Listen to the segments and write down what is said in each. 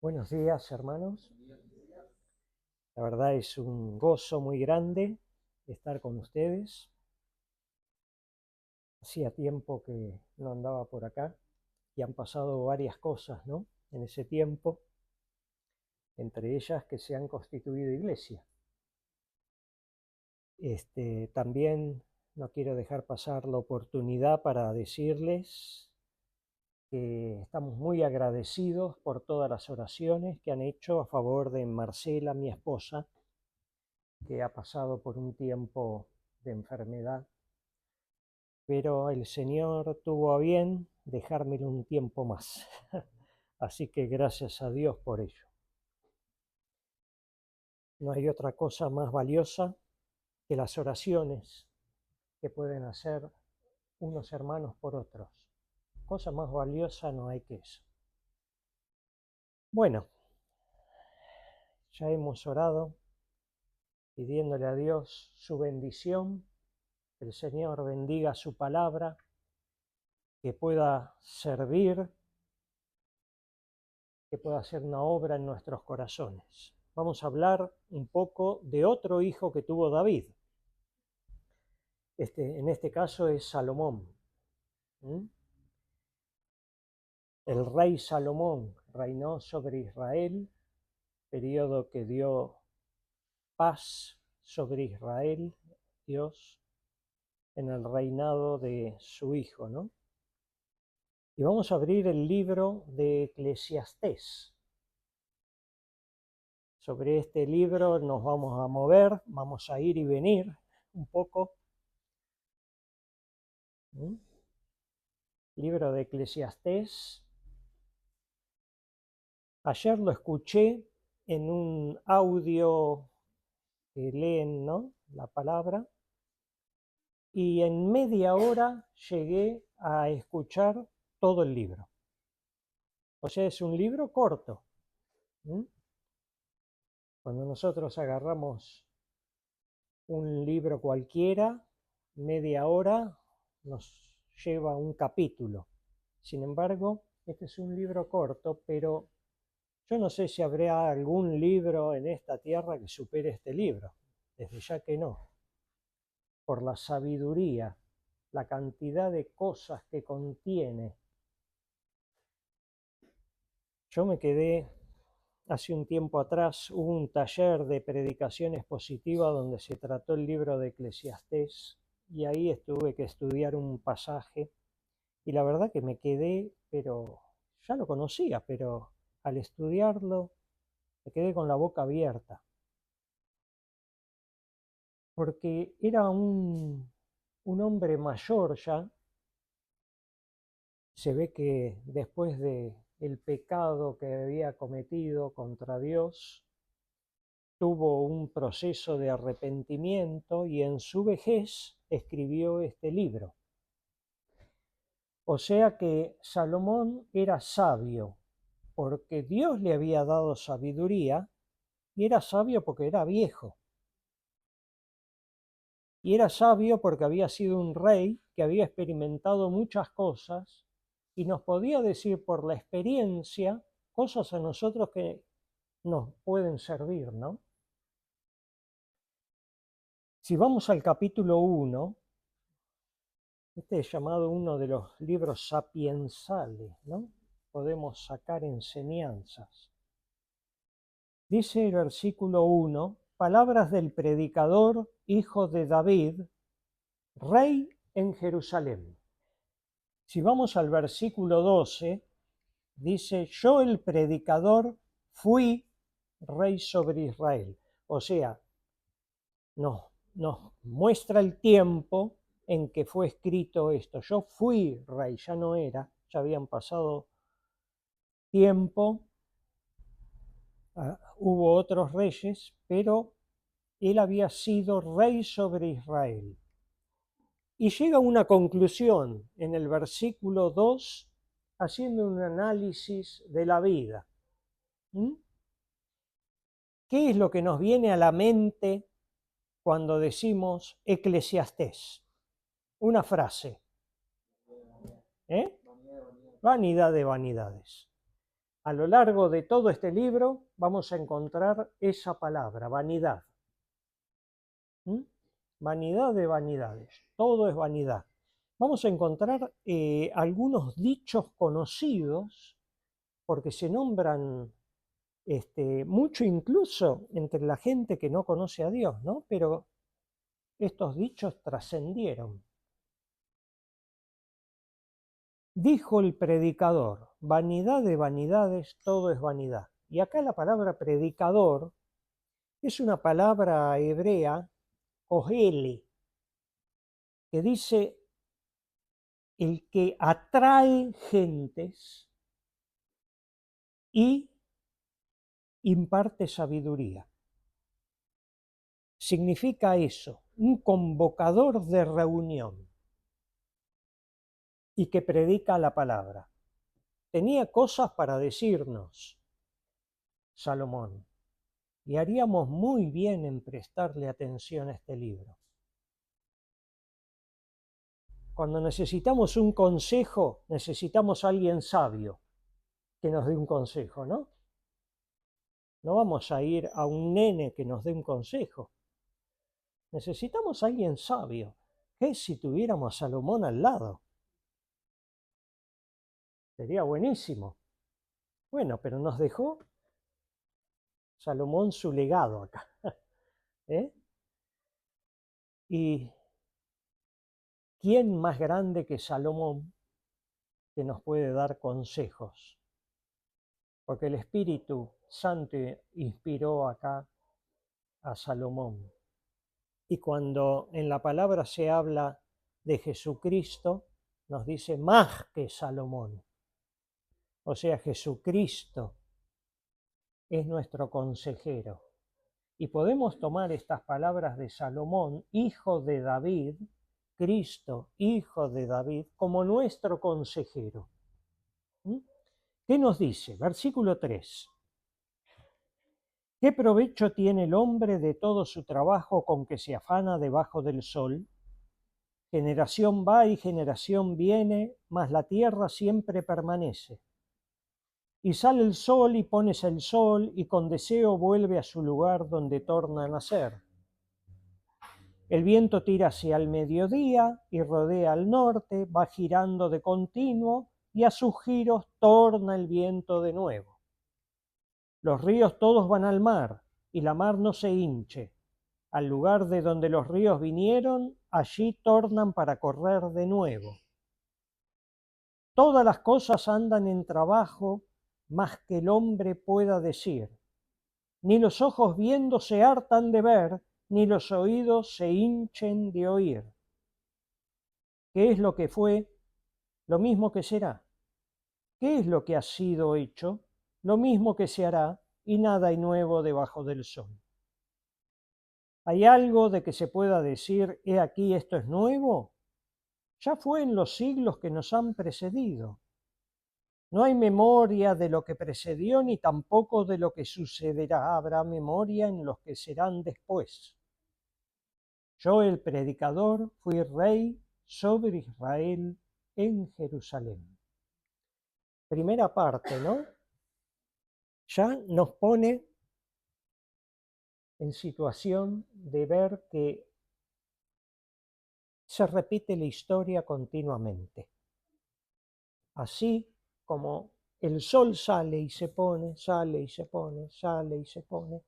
Buenos días, hermanos. La verdad es un gozo muy grande estar con ustedes. Hacía tiempo que no andaba por acá y han pasado varias cosas, ¿no? En ese tiempo, entre ellas que se han constituido iglesia. También no quiero dejar pasar la oportunidad para decirles que estamos muy agradecidos por todas las oraciones que han hecho a favor de Marcela, mi esposa, que ha pasado por un tiempo de enfermedad, pero el Señor tuvo a bien dejármelo un tiempo más. Así que gracias a Dios por ello. No hay otra cosa más valiosa que las oraciones que pueden hacer unos hermanos por otros. Cosa más valiosa no hay que eso. Bueno, ya hemos orado pidiéndole a Dios su bendición, que el Señor bendiga su palabra, que pueda servir, que pueda hacer una obra en nuestros corazones. Vamos a hablar un poco de otro hijo que tuvo David. En este caso es Salomón. El rey Salomón reinó sobre Israel, periodo que dio paz sobre Israel, Dios, en el reinado de su hijo, ¿no? Y vamos a abrir el libro de Eclesiastés. Sobre este libro nos vamos a mover, vamos a ir y venir un poco. Libro de Eclesiastés. Ayer lo escuché en un audio que leen, ¿no?, la palabra, y en media hora llegué a escuchar todo el libro. O sea, es un libro corto. Cuando nosotros agarramos un libro cualquiera, media hora nos lleva un capítulo. Sin embargo, este es un libro corto, pero yo no sé si habrá algún libro en esta tierra que supere este libro. Desde ya que no. Por la sabiduría, la cantidad de cosas que contiene. Yo me quedé, hace un tiempo atrás, hubo un taller de predicación expositiva donde se trató el libro de Eclesiastés y ahí tuve que estudiar un pasaje y la verdad que me quedé, pero ya lo conocía, pero al estudiarlo me quedé con la boca abierta. Porque era un hombre mayor ya. Se ve que después de el pecado que había cometido contra Dios, tuvo un proceso de arrepentimiento y en su vejez escribió este libro. O sea que Salomón era sabio porque Dios le había dado sabiduría y era sabio porque era viejo. Y era sabio porque había sido un rey que había experimentado muchas cosas y nos podía decir por la experiencia cosas a nosotros que nos pueden servir, ¿no? Si vamos al capítulo 1, este es llamado uno de los libros sapiensales, ¿no? Podemos sacar enseñanzas. Dice el versículo 1, palabras del predicador, hijo de David, rey en Jerusalén. Si vamos al versículo 12, dice, yo el predicador fui rey sobre Israel. O sea, nos muestra el tiempo en que fue escrito esto. Yo fui rey, ya no era, ya habían pasado tiempo, hubo otros reyes, pero él había sido rey sobre Israel. Y llega a una conclusión en el versículo 2, haciendo un análisis de la vida. ¿Qué es lo que nos viene a la mente cuando decimos Eclesiastés? Una frase. Vanidad de vanidades. A lo largo de todo este libro vamos a encontrar esa palabra, vanidad. ¿Mm? Vanidad de vanidades, todo es vanidad. Vamos a encontrar algunos dichos conocidos, porque se nombran mucho incluso entre la gente que no conoce a Dios, ¿no? Pero estos dichos trascendieron. Dijo el predicador, vanidad de vanidades, todo es vanidad. Y acá la palabra predicador es una palabra hebrea, kohele, que dice el que atrae gentes y imparte sabiduría. Significa eso, un convocador de reunión y que predica la palabra. Tenía cosas para decirnos, Salomón, y haríamos muy bien en prestarle atención a este libro. Cuando necesitamos un consejo, necesitamos a alguien sabio que nos dé un consejo, ¿no? No vamos a ir a un nene que nos dé un consejo. Necesitamos a alguien sabio. ¿Qué si tuviéramos a Salomón al lado? Sería buenísimo. Bueno, pero nos dejó Salomón su legado acá. ¿Eh? ¿Y quién más grande que Salomón que nos puede dar consejos? Porque el Espíritu Santo inspiró acá a Salomón. Y cuando en la palabra se habla de Jesucristo, nos dice más que Salomón. O sea, Jesucristo es nuestro consejero. Y podemos tomar estas palabras de Salomón, hijo de David, Cristo, hijo de David, como nuestro consejero. ¿Mm? ¿Qué nos dice? Versículo 3. ¿Qué provecho tiene el hombre de todo su trabajo con que se afana debajo del sol? Generación va y generación viene, mas la tierra siempre permanece. Y sale el sol y pones el sol, y con deseo vuelve a su lugar donde torna a nacer. El viento tira hacia el mediodía y rodea al norte, va girando de continuo, y a sus giros torna el viento de nuevo. Los ríos todos van al mar, y la mar no se hinche. Al lugar de donde los ríos vinieron, allí tornan para correr de nuevo. Todas las cosas andan en trabajo, más que el hombre pueda decir. Ni los ojos viendo se hartan de ver, ni los oídos se hinchen de oír. ¿Qué es lo que fue? Lo mismo que será. ¿Qué es lo que ha sido hecho? Lo mismo que se hará, y nada hay nuevo debajo del sol. ¿Hay algo de que se pueda decir, he aquí esto es nuevo? Ya fue en los siglos que nos han precedido. No hay memoria de lo que precedió ni tampoco de lo que sucederá. Habrá memoria en los que serán después. Yo, el predicador, fui rey sobre Israel en Jerusalén. Primera parte, ¿no? Ya nos pone en situación de ver que se repite la historia continuamente. Así como el sol sale y se pone, sale y se pone, sale y se pone,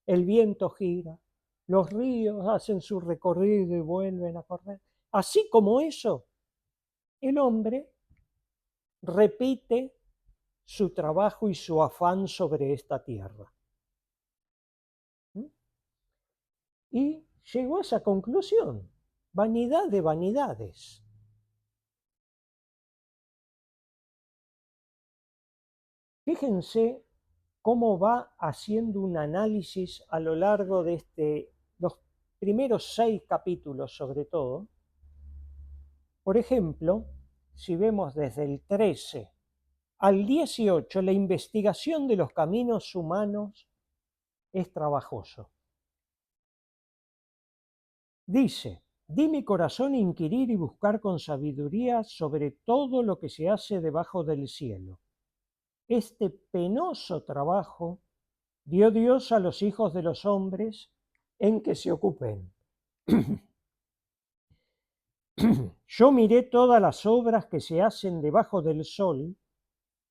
el viento gira, los ríos hacen su recorrido y vuelven a correr. Así como eso, el hombre repite su trabajo y su afán sobre esta tierra. ¿Mm? Y llegó a esa conclusión, vanidad de vanidades. Fíjense cómo va haciendo un análisis a lo largo de los primeros 6 capítulos sobre todo. Por ejemplo, si vemos desde el 13 al 18, la investigación de los caminos humanos es trabajoso. Dice, di mi corazón inquirir y buscar con sabiduría sobre todo lo que se hace debajo del cielo. este penoso trabajo dio Dios a los hijos de los hombres en que se ocupen. Yo miré todas las obras que se hacen debajo del sol,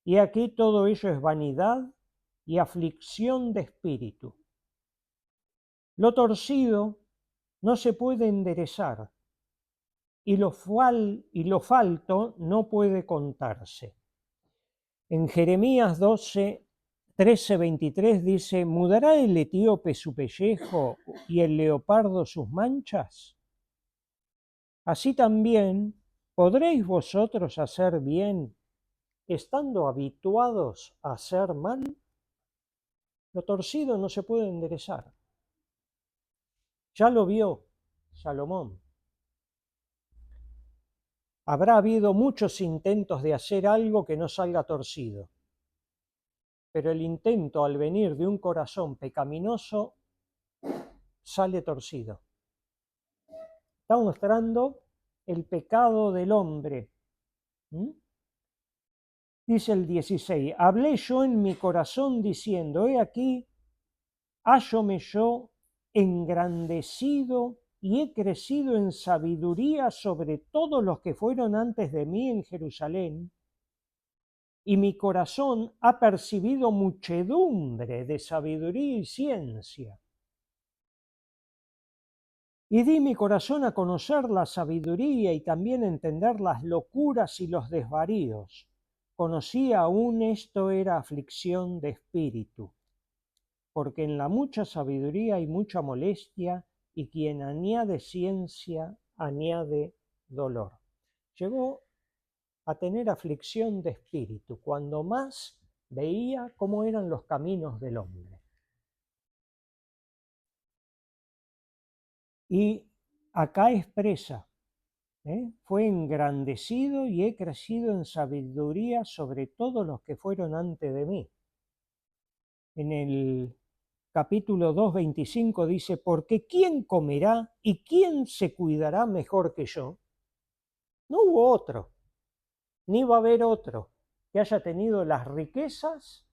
y aquí todo ello es vanidad y aflicción de espíritu. Lo torcido no se puede enderezar, y lo falto no puede contarse. En Jeremías 13:23 dice: ¿mudará el etíope su pellejo y el leopardo sus manchas? Así también podréis vosotros hacer bien, estando habituados a hacer mal. Lo torcido no se puede enderezar. Ya lo vio Salomón. Habrá habido muchos intentos de hacer algo que no salga torcido, pero el intento, al venir de un corazón pecaminoso, sale torcido. Está mostrando el pecado del hombre. Dice el 16: hablé yo en mi corazón diciendo: he aquí, hállome yo engrandecido y he crecido en sabiduría sobre todos los que fueron antes de mí en Jerusalén, y mi corazón ha percibido muchedumbre de sabiduría y ciencia. Y di mi corazón a conocer la sabiduría y también entender las locuras y los desvaríos. Conocí aún esto era aflicción de espíritu, porque en la mucha sabiduría hay mucha molestia, y quien añade ciencia añade dolor. Llegó a tener aflicción de espíritu cuando más veía cómo eran los caminos del hombre. Y acá expresa: fue engrandecido y he crecido en sabiduría sobre todos los que fueron antes de mí. En el capítulo 2:25 dice: porque ¿quién comerá y quién se cuidará mejor que yo? No hubo otro, ni va a haber otro que haya tenido las riquezas,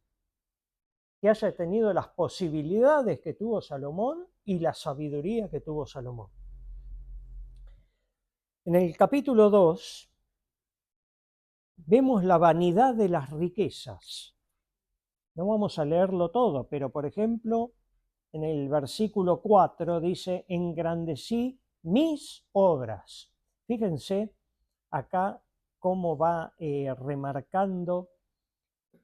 que haya tenido las posibilidades que tuvo Salomón y la sabiduría que tuvo Salomón. En el capítulo 2 vemos la vanidad de las riquezas. No vamos a leerlo todo, pero por ejemplo, en el versículo 4 dice: engrandecí mis obras. Fíjense acá cómo va remarcando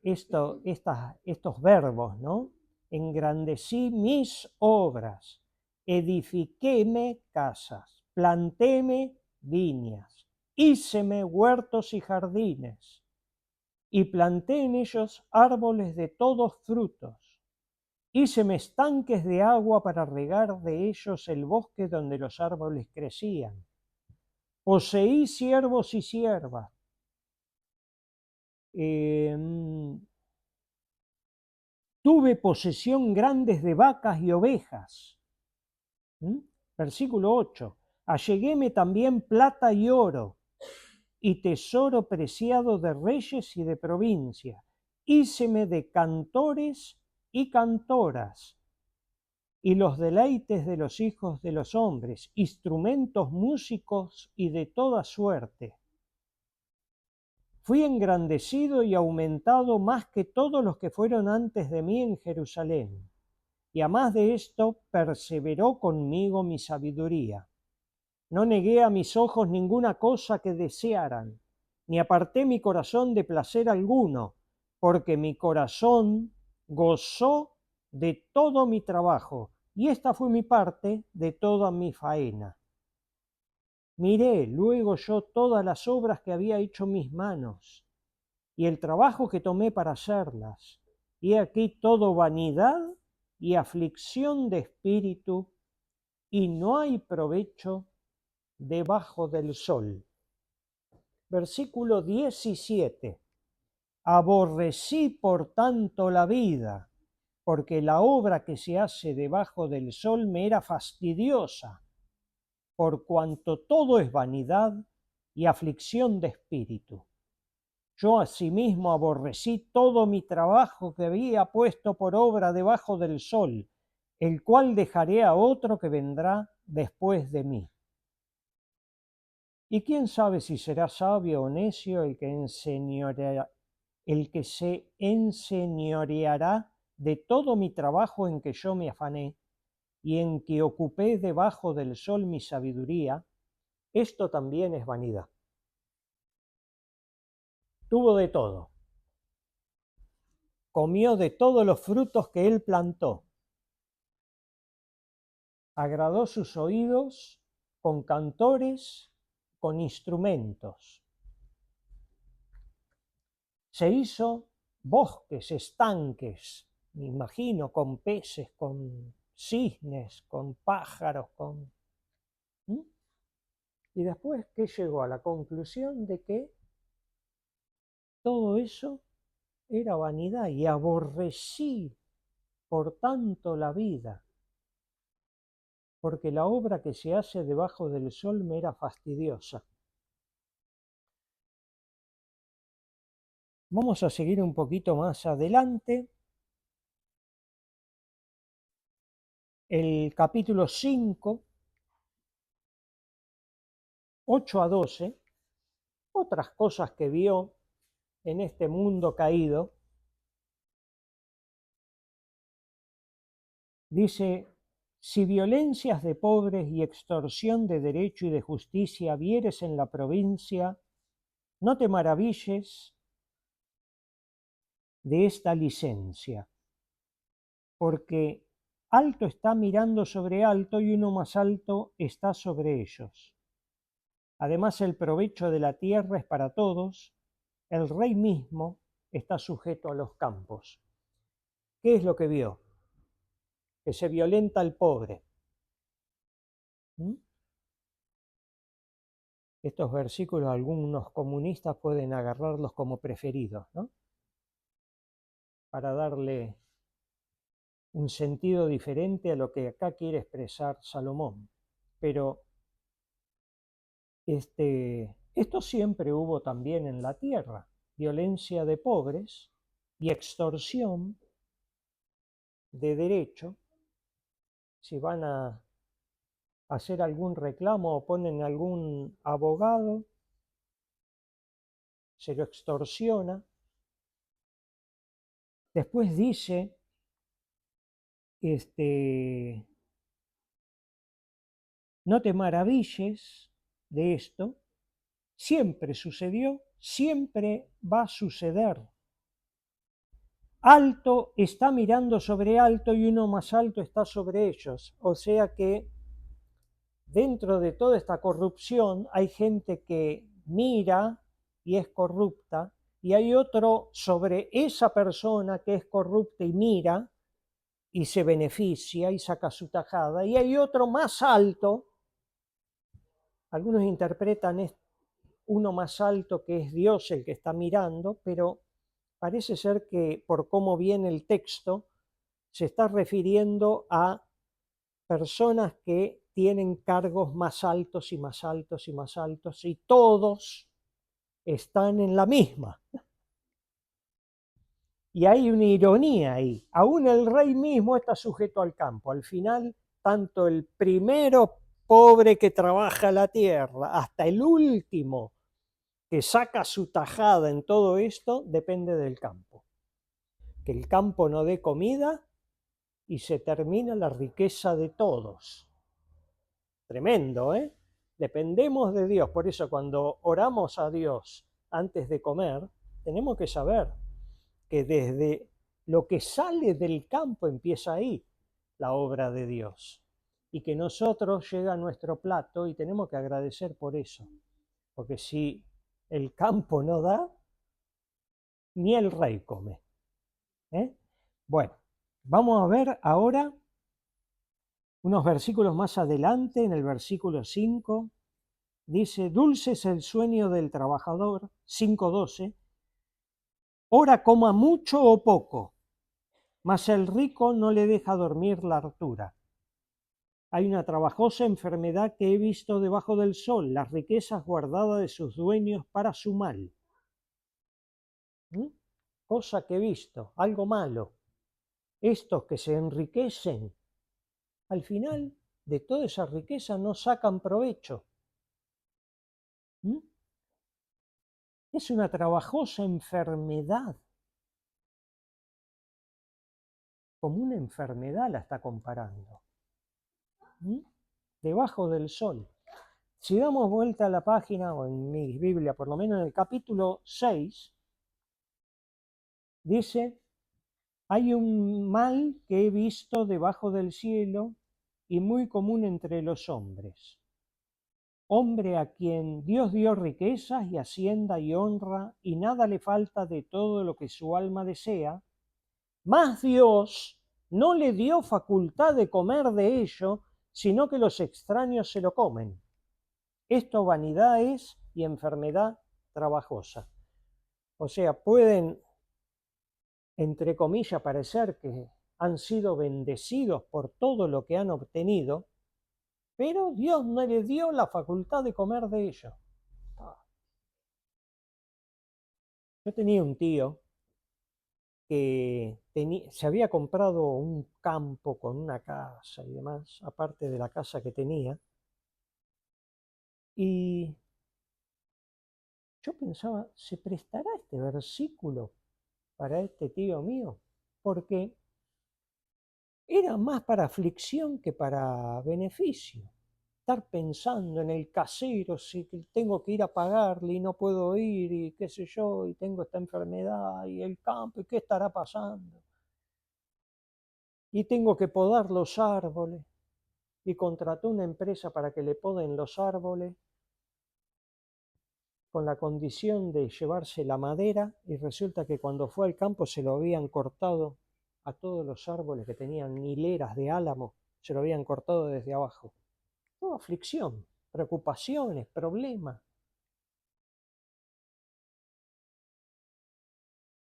estos verbos, ¿no? Engrandecí mis obras, edifiquéme casas, plantéme viñas, híceme huertos y jardines, y planté en ellos árboles de todos frutos. Híceme estanques de agua para regar de ellos el bosque donde los árboles crecían. Poseí siervos y siervas. Tuve posesión grandes de vacas y ovejas. Versículo 8. Alleguéme también plata y oro, y tesoro preciado de reyes y de provincia. Híceme de cantores y cantoras, y los deleites de los hijos de los hombres, instrumentos músicos y de toda suerte. Fui engrandecido y aumentado más que todos los que fueron antes de mí en Jerusalén, y a más de esto perseveró conmigo mi sabiduría. No negué a mis ojos ninguna cosa que desearan, ni aparté mi corazón de placer alguno, porque mi corazón gozó de todo mi trabajo, y esta fue mi parte de toda mi faena. Miré luego yo todas las obras que había hecho mis manos, y el trabajo que tomé para hacerlas, y aquí todo vanidad y aflicción de espíritu, y no hay provecho debajo del sol. Versículo 17. Aborrecí por tanto la vida, porque la obra que se hace debajo del sol me era fastidiosa, por cuanto todo es vanidad y aflicción de espíritu. Yo asimismo aborrecí todo mi trabajo que había puesto por obra debajo del sol, el cual dejaré a otro que vendrá después de mí. Y quién sabe si será sabio o necio el que se enseñoreará de todo mi trabajo en que yo me afané y en que ocupé debajo del sol mi sabiduría. Esto también es vanidad. Tuvo de todo. Comió de todos los frutos que él plantó. Agradó sus oídos con cantores, con instrumentos. Se hizo bosques, estanques, me imagino, con peces, con cisnes, con pájaros, con... ¿Mm? Y después que llegó a la conclusión de que todo eso era vanidad y aborrecí por tanto la vida, porque la obra que se hace debajo del sol me era fastidiosa. Vamos a seguir un poquito más adelante. El capítulo 5, 8 a 12, otras cosas que vio en este mundo caído. Dice, si violencias de pobres y extorsión de derecho y de justicia vieres en la provincia, no te maravilles de esta licencia, porque alto está mirando sobre alto y uno más alto está sobre ellos. Además, el provecho de la tierra es para todos, el rey mismo está sujeto a los campos. ¿Qué es lo que vio? Que se violenta al pobre. ¿Mm? Estos versículos algunos comunistas pueden agarrarlos como preferidos, ¿no? Para darle un sentido diferente a lo que acá quiere expresar Salomón. Pero esto siempre hubo también en la tierra, violencia de pobres y extorsión de derecho. Si van a hacer algún reclamo o ponen algún abogado, se lo extorsiona. Después dice, no te maravilles de esto, siempre sucedió, siempre va a suceder. Alto está mirando sobre alto y uno más alto está sobre ellos. O sea que dentro de toda esta corrupción hay gente que mira y es corrupta, y hay otro sobre esa persona que es corrupta y mira y se beneficia y saca su tajada, y hay otro más alto. Algunos interpretan uno más alto que es Dios el que está mirando, pero parece ser que por cómo viene el texto se está refiriendo a personas que tienen cargos más altos y más altos y más altos, y todos están en la misma. Y hay una ironía ahí. Aún el rey mismo está sujeto al campo. Al final, tanto el primero pobre que trabaja la tierra hasta el último que saca su tajada en todo esto, depende del campo. Que el campo no dé comida y se termina la riqueza de todos. Tremendo, ¿eh? Dependemos de Dios. Por eso cuando oramos a Dios antes de comer, tenemos que saber que desde lo que sale del campo empieza ahí la obra de Dios. Y que nosotros llega a nuestro plato y tenemos que agradecer por eso. Porque si el campo no da, ni el rey come. ¿Eh? Bueno, vamos a ver ahora unos versículos más adelante, en el versículo 5, dice, dulce es el sueño del trabajador, 5:12, ora coma mucho o poco, mas el rico no le deja dormir la hartura. Hay una trabajosa enfermedad que he visto debajo del sol, las riquezas guardadas de sus dueños para su mal. ¿Mm? Cosa que he visto, algo malo. Estos que se enriquecen, al final de toda esa riqueza no sacan provecho. ¿Mm? Es una trabajosa enfermedad. Como una enfermedad la está comparando. ¿Mm? Debajo del sol. Si damos vuelta a la página, o en mi Biblia, por lo menos en el capítulo 6, dice: hay un mal que he visto debajo del cielo y muy común entre los hombres. Hombre a quien Dios dio riquezas y hacienda y honra, y nada le falta de todo lo que su alma desea, mas Dios no le dio facultad de comer de ello, sino que los extraños se lo comen. Esto vanidad es y enfermedad trabajosa. O sea, pueden, entre comillas, parecer que han sido bendecidos por todo lo que han obtenido, pero Dios no les dio la facultad de comer de ello. Yo tenía un tío que se había comprado un campo con una casa y demás, aparte de la casa que tenía, y yo pensaba, ¿se prestará este versículo para este tío mío? Porque era más para aflicción que para beneficio. Estar pensando en el casero, si tengo que ir a pagarle y no puedo ir, y qué sé yo, y tengo esta enfermedad, y el campo, y qué estará pasando. Y tengo que podar los árboles, y contrató una empresa para que le poden los árboles, con la condición de llevarse la madera, y resulta que cuando fue al campo se lo habían cortado a todos los árboles que tenían hileras de álamo, se lo habían cortado desde abajo. Toda aflicción, preocupaciones, problemas.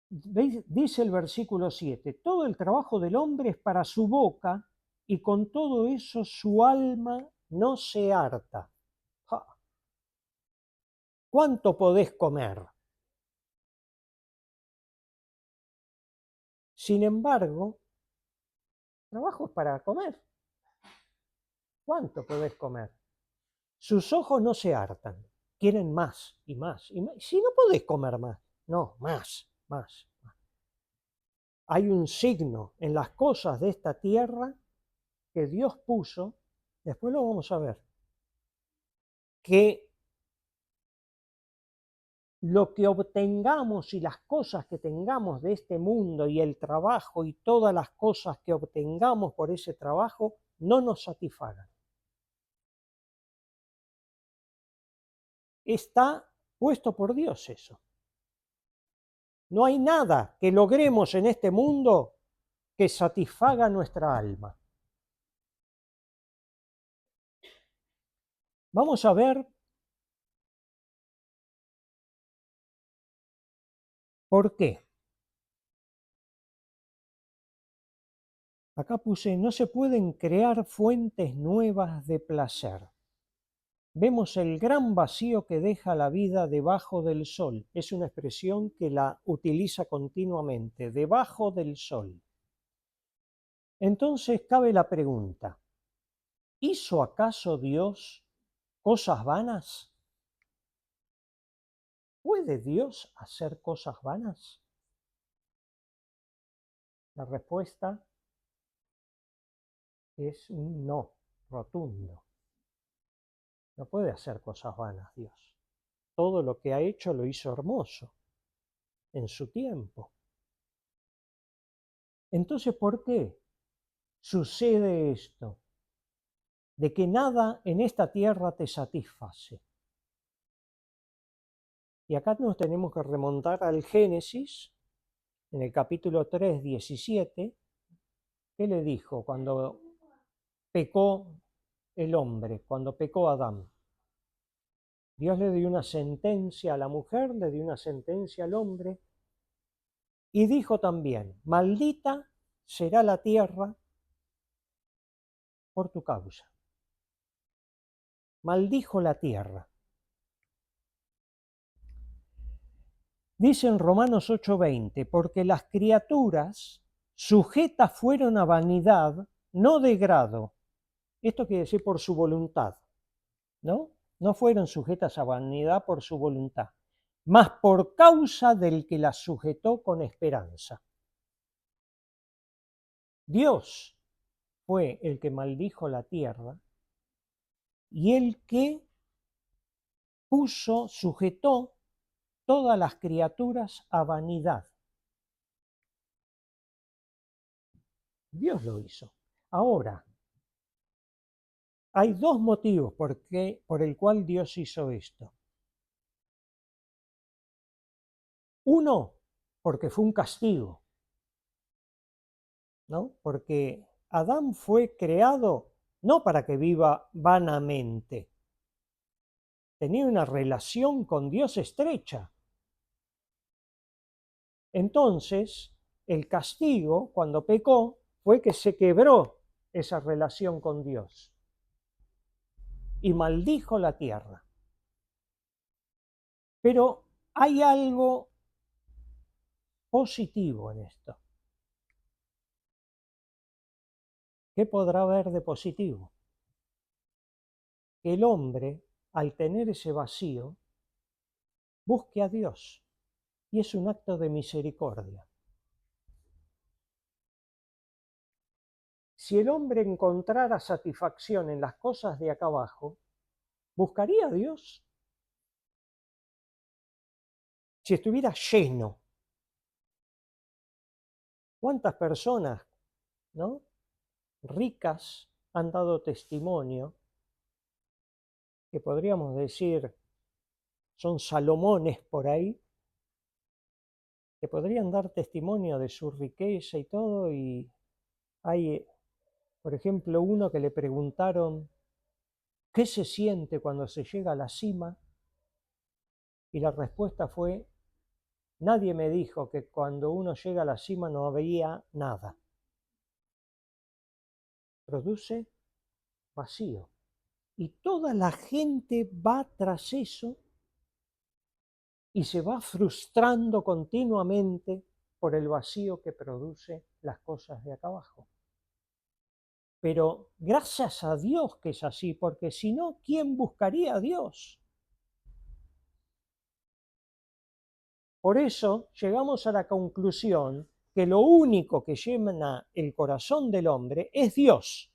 Dice el versículo 7: todo el trabajo del hombre es para su boca, y con todo eso su alma no se harta. ¡Ja! ¿Cuánto podés comer? Sin embargo, trabajo es para comer. ¿Cuánto podés comer? Sus ojos no se hartan, quieren más y más y más. Si no podés comer más, no, más, más, más. Hay un signo en las cosas de esta tierra que Dios puso, después lo vamos a ver, que lo que obtengamos y las cosas que tengamos de este mundo y el trabajo y todas las cosas que obtengamos por ese trabajo no nos satisfagan. Está puesto por Dios eso. No hay nada que logremos en este mundo que satisfaga nuestra alma. Vamos a ver por qué. Acá puse: no se pueden crear fuentes nuevas de placer. Vemos el gran vacío que deja la vida debajo del sol. Es una expresión que la utiliza continuamente, debajo del sol. Entonces cabe la pregunta: ¿hizo acaso Dios cosas vanas? ¿Puede Dios hacer cosas vanas? La respuesta es un no rotundo. No puede hacer cosas vanas Dios. Todo lo que ha hecho lo hizo hermoso en su tiempo. Entonces, ¿por qué sucede esto? De que nada en esta tierra te satisface. Y acá nos tenemos que remontar al Génesis, en el capítulo 3, 17, ¿qué le dijo cuando pecó el hombre, cuando pecó Adán? Dios le dio una sentencia a la mujer, le dio una sentencia al hombre, y dijo también: maldita será la tierra por tu causa. Maldijo la tierra. Dice en Romanos 8:20, porque las criaturas sujetas fueron a vanidad, no de grado. Esto quiere decir por su voluntad, ¿no? No fueron sujetas a vanidad por su voluntad, mas por causa del que las sujetó con esperanza. Dios fue el que maldijo la tierra y el que sujetó todas las criaturas a vanidad. Dios lo hizo. Ahora, hay dos motivos por el cual Dios hizo esto. Uno, porque fue un castigo, ¿no? Porque Adán fue creado no para que viva vanamente. Tenía una relación con Dios estrecha. Entonces, el castigo, cuando pecó, fue que se quebró esa relación con Dios y maldijo la tierra. Pero hay algo positivo en esto. ¿Qué podrá haber de positivo? Que el hombre, al tener ese vacío, busque a Dios. Y es un acto de misericordia. Si el hombre encontrara satisfacción en las cosas de acá abajo, ¿buscaría a Dios? Si estuviera lleno. ¿Cuántas personas, ¿no?, ricas han dado testimonio, que podríamos decir son Salomones por ahí, que podrían dar testimonio de su riqueza y todo? Y hay, por ejemplo, uno que le preguntaron ¿qué se siente cuando se llega a la cima? Y la respuesta fue: nadie me dijo que cuando uno llega a la cima no había nada. Produce vacío. Y toda la gente va tras eso y se va frustrando continuamente por el vacío que produce las cosas de acá abajo. Pero gracias a Dios que es así, porque si no, ¿quién buscaría a Dios? Por eso llegamos a la conclusión que lo único que llena el corazón del hombre es Dios.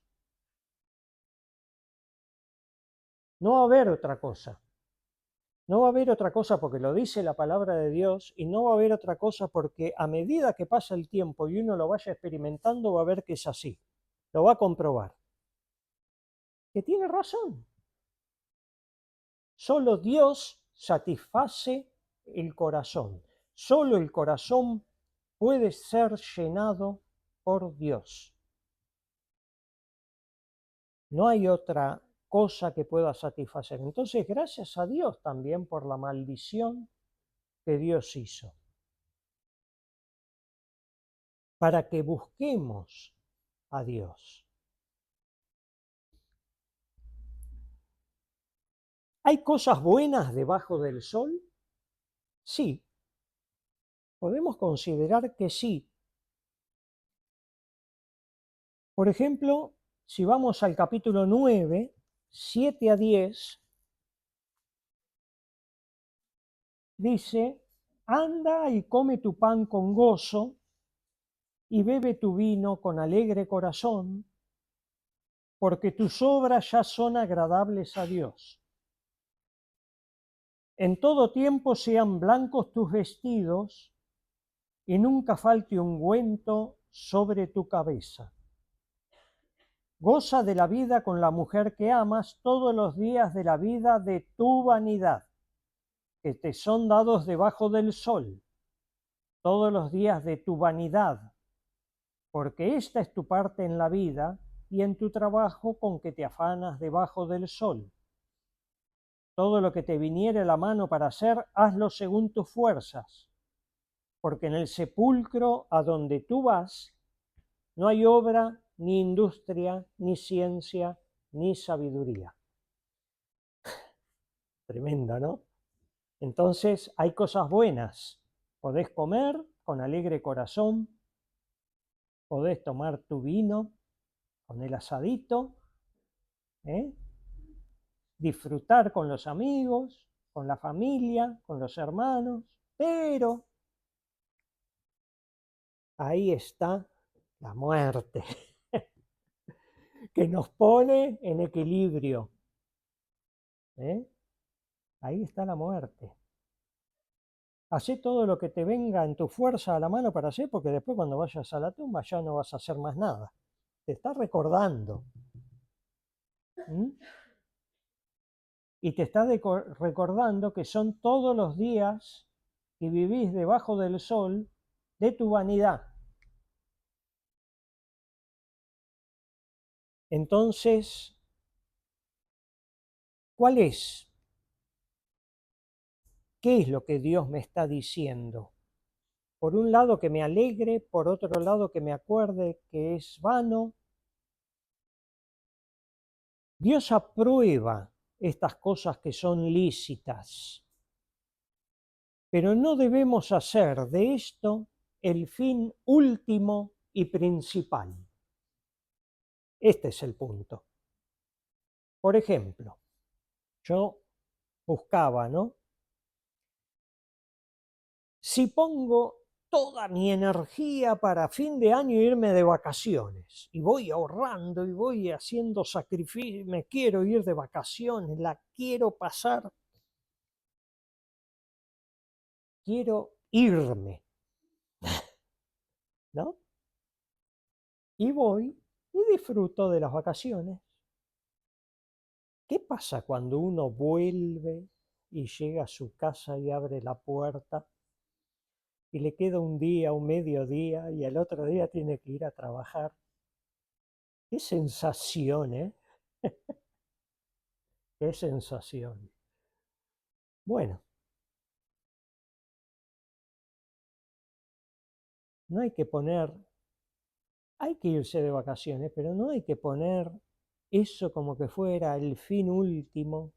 No va a haber otra cosa. No va a haber otra cosa porque lo dice la palabra de Dios, y no va a haber otra cosa porque a medida que pasa el tiempo y uno lo vaya experimentando, va a ver que es así. Lo va a comprobar. Que tiene razón. Solo Dios satisface el corazón. Solo el corazón puede ser llenado por Dios. No hay otra cosa que pueda satisfacer. Entonces, gracias a Dios también por la maldición que Dios hizo, para que busquemos a Dios. ¿Hay cosas buenas debajo del sol? Sí, podemos considerar que sí. Por ejemplo, si vamos al capítulo 9, 7 a 10, dice: anda y come tu pan con gozo y bebe tu vino con alegre corazón, porque tus obras ya son agradables a Dios. En todo tiempo sean blancos tus vestidos y nunca falte ungüento sobre tu cabeza. Goza de la vida con la mujer que amas todos los días de la vida de tu vanidad, que te son dados debajo del sol, todos los días de tu vanidad, porque esta es tu parte en la vida y en tu trabajo con que te afanas debajo del sol. Todo lo que te viniere a la mano para hacer, hazlo según tus fuerzas, porque en el sepulcro a donde tú vas no hay obra, ni industria, ni ciencia, ni sabiduría. Tremenda, ¿no? Entonces hay cosas buenas Podés comer con alegre corazón, podés tomar tu vino con el asadito, disfrutar con los amigos, con la familia, con los hermanos, pero ahí está la muerte, que nos pone en equilibrio. Ahí está la muerte. Hacé todo lo que te venga en tu fuerza a la mano para hacer, porque después cuando vayas a la tumba ya no vas a hacer más nada. Te está recordando. Y te está recordando que son todos los días que vivís debajo del sol de tu vanidad. Entonces, ¿cuál es? ¿Qué es lo que Dios me está diciendo? Por un lado que me alegre, por otro lado que me acuerde que es vano. Dios aprueba estas cosas que son lícitas, pero no debemos hacer de esto el fin último y principal. Este es el punto. Por ejemplo, yo buscaba, ¿no? Si pongo toda mi energía para fin de año irme de vacaciones y voy ahorrando y voy haciendo sacrificio, me quiero ir de vacaciones, la quiero pasar, quiero irme, ¿no? Y voy y disfruto de las vacaciones. ¿Qué pasa cuando uno vuelve y llega a su casa y abre la puerta y le queda un día, un mediodía y al otro día tiene que ir a trabajar? Qué sensación, ¿eh? Qué sensación. Bueno, no hay que poner, hay que irse de vacaciones, pero no hay que poner eso como que fuera el fin último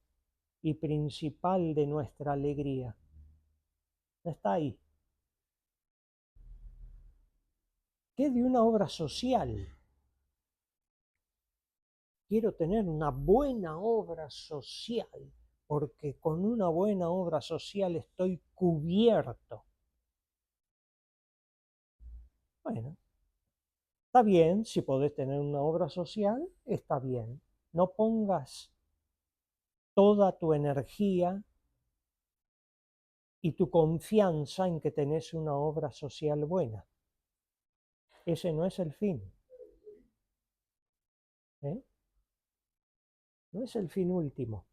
y principal de nuestra alegría. No está ahí. ¿Qué de una obra social? Quiero tener una buena obra social, porque con una buena obra social estoy cubierto. Bueno, está bien, si podés tener una obra social, está bien. No pongas toda tu energía y tu confianza en que tenés una obra social buena. Ese no es el fin. ¿Eh? No es el fin último.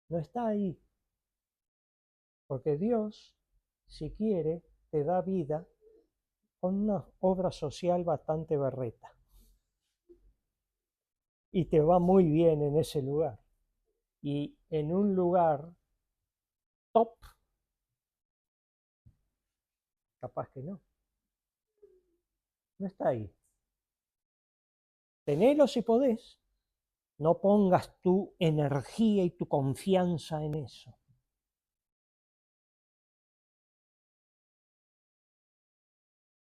No está ahí. Porque Dios, si quiere, te da vida con una obra social bastante berreta. Y te va muy bien en ese lugar. Y en un lugar top, capaz que no. No está ahí. Tenelo si podés. No pongas tu energía y tu confianza en eso.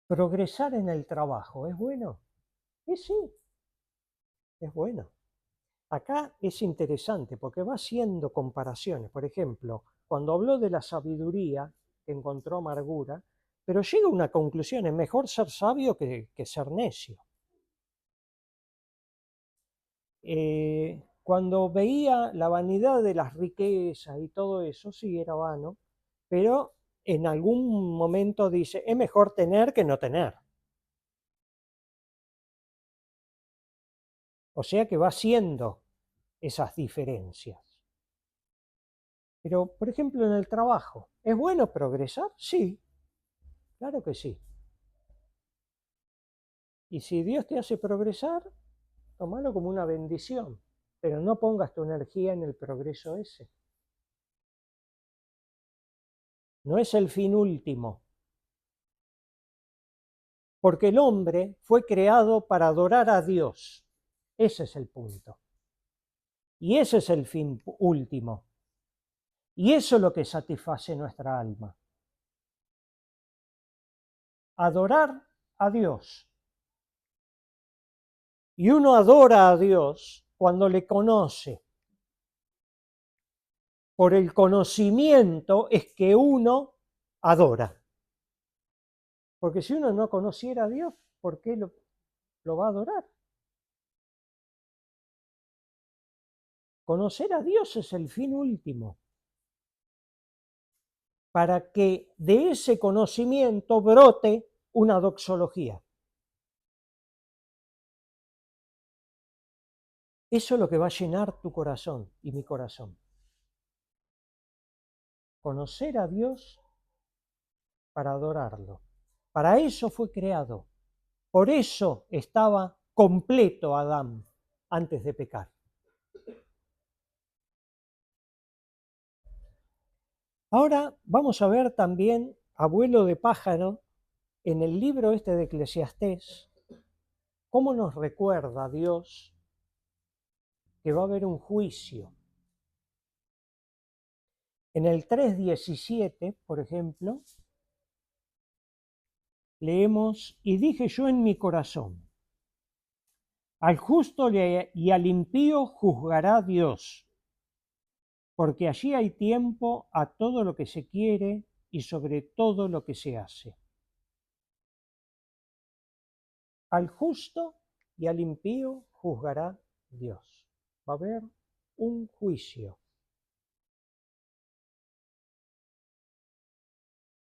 Progresar en el trabajo, ¿es bueno? Sí, es bueno. Acá es interesante porque va haciendo comparaciones. Por ejemplo, cuando habló de la sabiduría, que encontró amargura, pero llega a una conclusión, es mejor ser sabio que ser necio. Cuando veía la vanidad de las riquezas y todo eso, sí era vano, pero en algún momento dice, es mejor tener que no tener. O sea que va haciendo esas diferencias. Pero, por ejemplo, en el trabajo, ¿es bueno progresar? Sí, claro que sí. Y si Dios te hace progresar, tómalo como una bendición, pero no pongas tu energía en el progreso ese. No es el fin último, porque el hombre fue creado para adorar a Dios. Ese es el punto. Y ese es el fin último. Y eso es lo que satisface nuestra alma. adorar a Dios. Y uno adora a Dios cuando le conoce. Por el conocimiento es que uno adora. Porque si uno no conociera a Dios, ¿por qué lo va a adorar? Conocer a Dios es el fin último, para que de ese conocimiento brote una doxología. Eso es lo que va a llenar tu corazón y mi corazón. Conocer a Dios para adorarlo. Para eso fue creado. Por eso estaba completo Adán antes de pecar. Ahora vamos a ver también, abuelo de pájaro, en el libro este de Eclesiastés, cómo nos recuerda Dios que va a haber un juicio. En el 3:17, por ejemplo, leemos, y dije yo en mi corazón, al justo y al impío juzgará Dios, porque allí hay tiempo a todo lo que se quiere y sobre todo lo que se hace. Al justo y al impío juzgará Dios. Va a haber un juicio.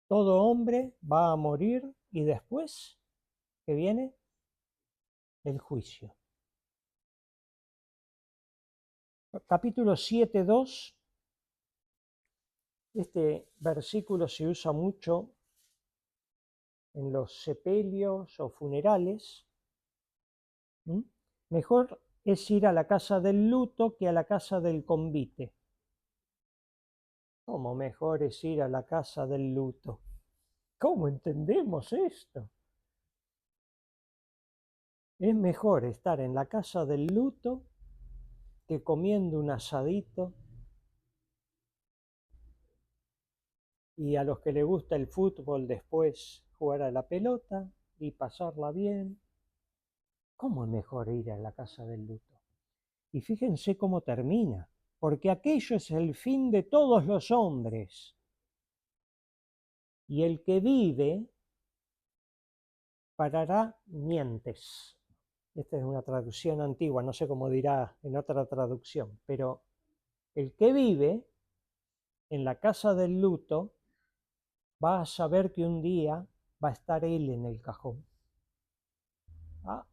Todo hombre va a morir y después, ¿qué viene? El juicio. Capítulo 7:2. Este versículo se usa mucho en los sepelios o funerales. Mejor es ir a la casa del luto que a la casa del convite. ¿Cómo mejor es ir a la casa del luto? ¿Cómo entendemos esto? Es mejor estar en la casa del luto que comiendo un asadito y a los que les gusta el fútbol después jugar a la pelota y pasarla bien. ¿Cómo es mejor ir a la casa del luto? Y fíjense cómo termina, porque aquello es el fin de todos los hombres. Y el que vive parará mientes. Esta es una traducción antigua, no sé cómo dirá en otra traducción, pero el que vive en la casa del luto va a saber que un día va a estar él en el cajón. Ah,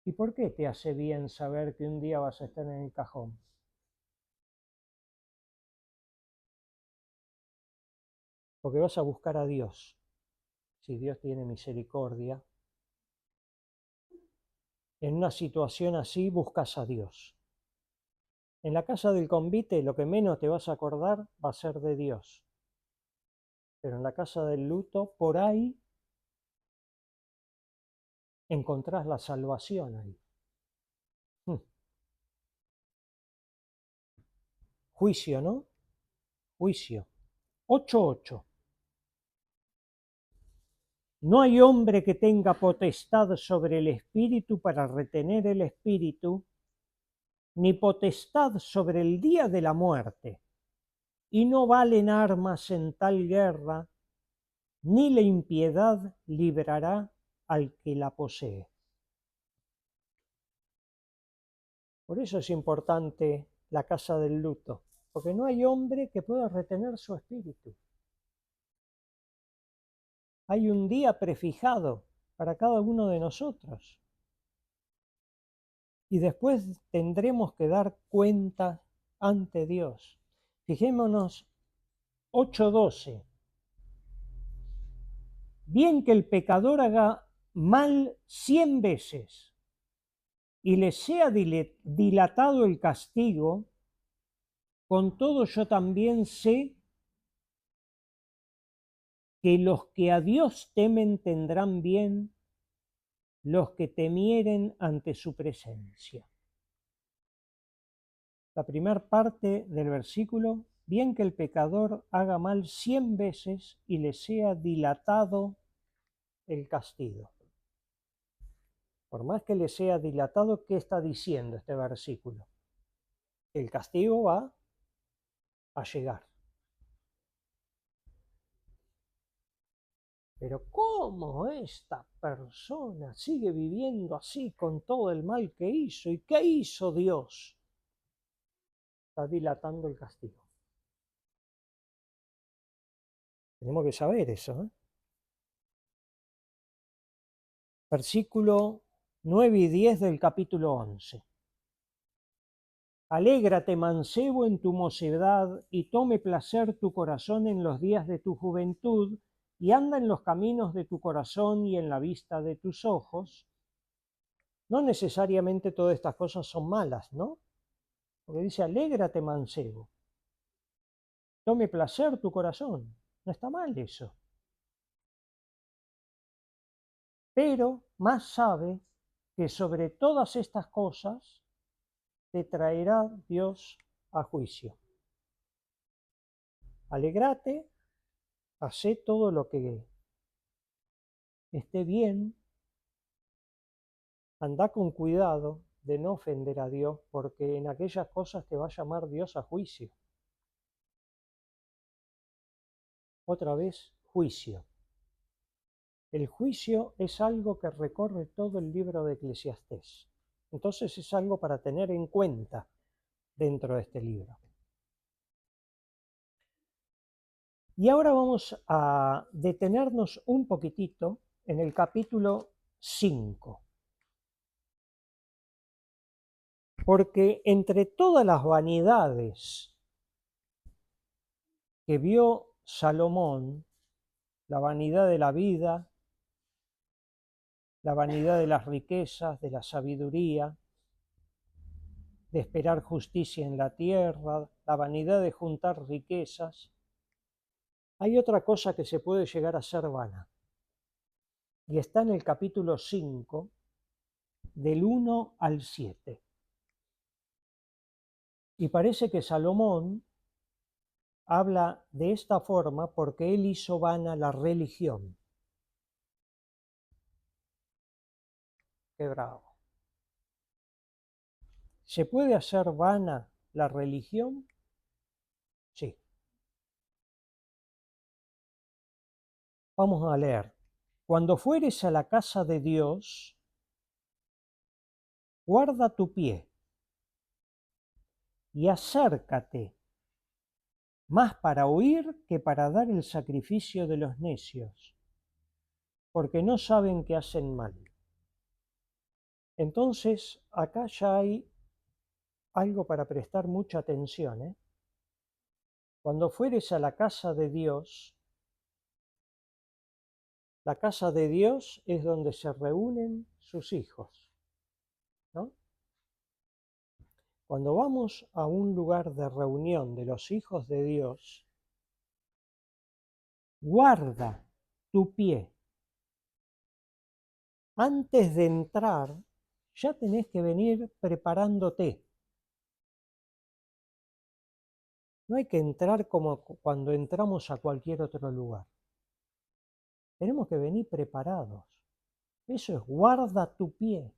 ¿y por qué te hace bien saber que un día vas a estar en el cajón? Porque vas a buscar a Dios. Si Dios tiene misericordia, en una situación así buscas a Dios. En la casa del convite lo que menos te vas a acordar va a ser de Dios. Pero en la casa del luto, por ahí, encontrás la salvación ahí. Juicio, ¿no? Juicio. 8:8. No hay hombre que tenga potestad sobre el espíritu para retener el espíritu, ni potestad sobre el día de la muerte, y no valen armas en tal guerra, ni la impiedad librará al que la posee. Por eso es importante la casa del luto, porque no hay hombre que pueda retener su espíritu. Hay un día prefijado para cada uno de nosotros. Y después tendremos que dar cuenta ante Dios. Fijémonos 8:12. Bien que el pecador haga mal 100 veces y le sea dilatado el castigo, con todo yo también sé que los que a Dios temen tendrán bien, los que temieren ante su presencia. La primera parte del versículo bien que el pecador haga mal 100 veces y le sea dilatado el castigo. Por más que le sea dilatado, ¿qué está diciendo este versículo? El castigo va a llegar. Pero ¿cómo esta persona sigue viviendo así con todo el mal que hizo? ¿Y qué hizo Dios? Está dilatando el castigo. Tenemos que saber eso, ¿eh? Versículo 9 y 10 del capítulo 11. Alégrate, mancebo, en tu mocedad, y tome placer tu corazón en los días de tu juventud, y anda en los caminos de tu corazón y en la vista de tus ojos. No necesariamente todas estas cosas son malas, ¿no? Porque dice, alégrate, mancebo. Tome placer tu corazón. No está mal eso. Pero más sabe que sobre todas estas cosas te traerá Dios a juicio. Alégrate, hacé todo lo que esté bien, anda con cuidado de no ofender a Dios, porque en aquellas cosas te va a llamar Dios a juicio. Otra vez, juicio. El juicio es algo que recorre todo el libro de Eclesiastés. Entonces es algo para tener en cuenta dentro de este libro. Y ahora vamos a detenernos un poquitito en el capítulo 5. Porque entre todas las vanidades que vio Salomón, la vanidad de la vida, la vanidad de las riquezas, de la sabiduría, de esperar justicia en la tierra, la vanidad de juntar riquezas, hay otra cosa que se puede llegar a ser vana. Y está en el capítulo 5, del 1 al 7. Y parece que Salomón habla de esta forma porque él hizo vana la religión. Qué bravo. ¿Se puede hacer vana la religión? Sí. Vamos a leer. Cuando fueres a la casa de Dios, guarda tu pie y acércate, más para oír que para dar el sacrificio de los necios, porque no saben que hacen mal. Entonces, acá ya hay algo para prestar mucha atención, ¿eh? Cuando fueres a la casa de Dios, la casa de Dios es donde se reúnen sus hijos, ¿no? Cuando vamos a un lugar de reunión de los hijos de Dios, guarda tu pie. Antes de entrar, ya tenés que venir preparándote. No hay que entrar como cuando entramos a cualquier otro lugar. Tenemos que venir preparados. Eso es, guarda tu pie.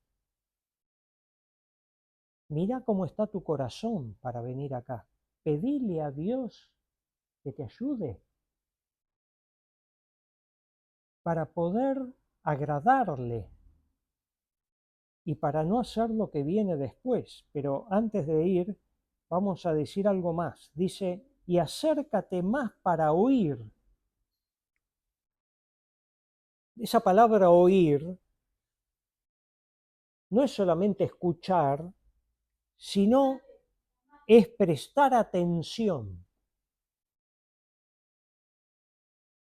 Mira cómo está tu corazón para venir acá. Pedile a Dios que te ayude para poder agradarle y para no hacer lo que viene después. Pero antes de ir, vamos a decir algo más. Dice, y acércate más para oír. Esa palabra oír no es solamente escuchar, sino es prestar atención.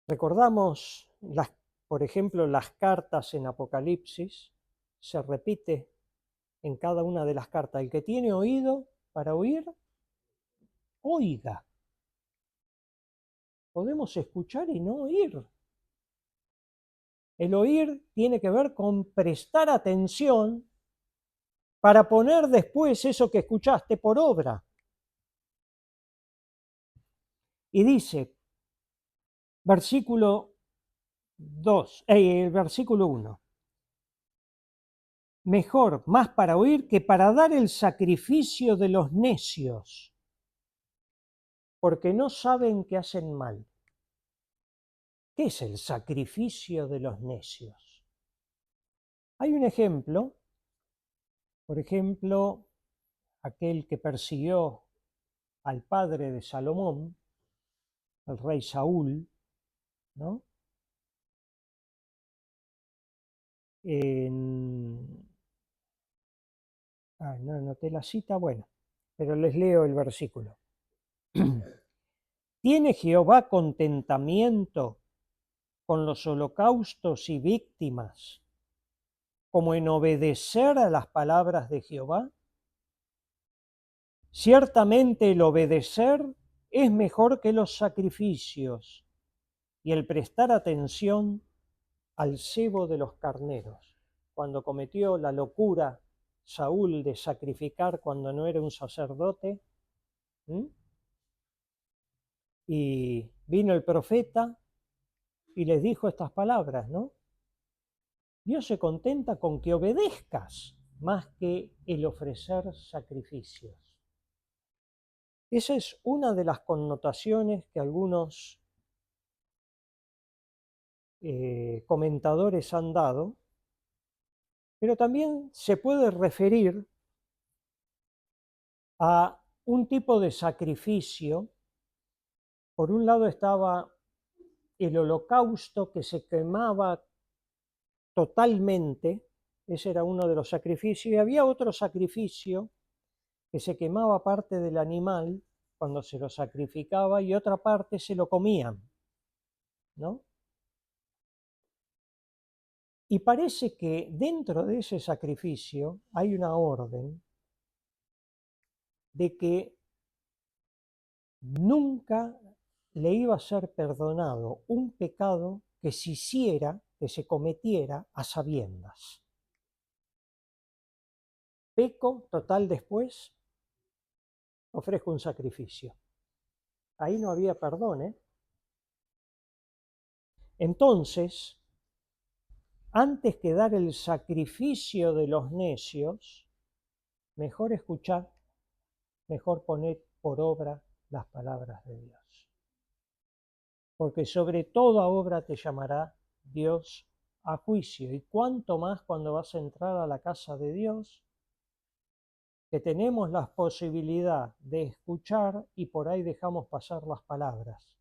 Recordamos, por ejemplo, las cartas en Apocalipsis, se repite en cada una de las cartas, el que tiene oído para oír, oiga. Podemos escuchar y no oír. El oír tiene que ver con prestar atención para poner después eso que escuchaste por obra. Y dice, versículo 2, versículo 1. Mejor, más para oír que para dar el sacrificio de los necios, porque no saben que hacen mal. ¿Qué es el sacrificio de los necios? Hay un ejemplo, por ejemplo, aquel que persiguió al padre de Salomón, el rey Saúl, ¿no? No anoté la cita, bueno, pero les leo el versículo. ¿Tiene Jehová contentamiento con los holocaustos y víctimas, como en obedecer a las palabras de Jehová? Ciertamente el obedecer es mejor que los sacrificios y el prestar atención al cebo de los carneros. Cuando cometió la locura Saúl de sacrificar cuando no era un sacerdote, y vino el profeta y les dijo estas palabras, ¿no? Dios se contenta con que obedezcas más que el ofrecer sacrificios. Esa es una de las connotaciones que algunos comentadores han dado, pero también se puede referir a un tipo de sacrificio. Por un lado estaba el holocausto, que se quemaba totalmente, ese era uno de los sacrificios, y había otro sacrificio que se quemaba parte del animal cuando se lo sacrificaba y otra parte se lo comían, ¿no? Y parece que dentro de ese sacrificio hay una orden de que nunca le iba a ser perdonado un pecado que se hiciera, que se cometiera a sabiendas. Peco, total, después ofrezco un sacrificio. Ahí no había perdón, ¿eh? Entonces, antes que dar el sacrificio de los necios, mejor escuchar, mejor poner por obra las palabras de Dios. Porque sobre toda obra te llamará Dios a juicio. Y cuánto más cuando vas a entrar a la casa de Dios, que tenemos la posibilidad de escuchar y por ahí dejamos pasar las palabras.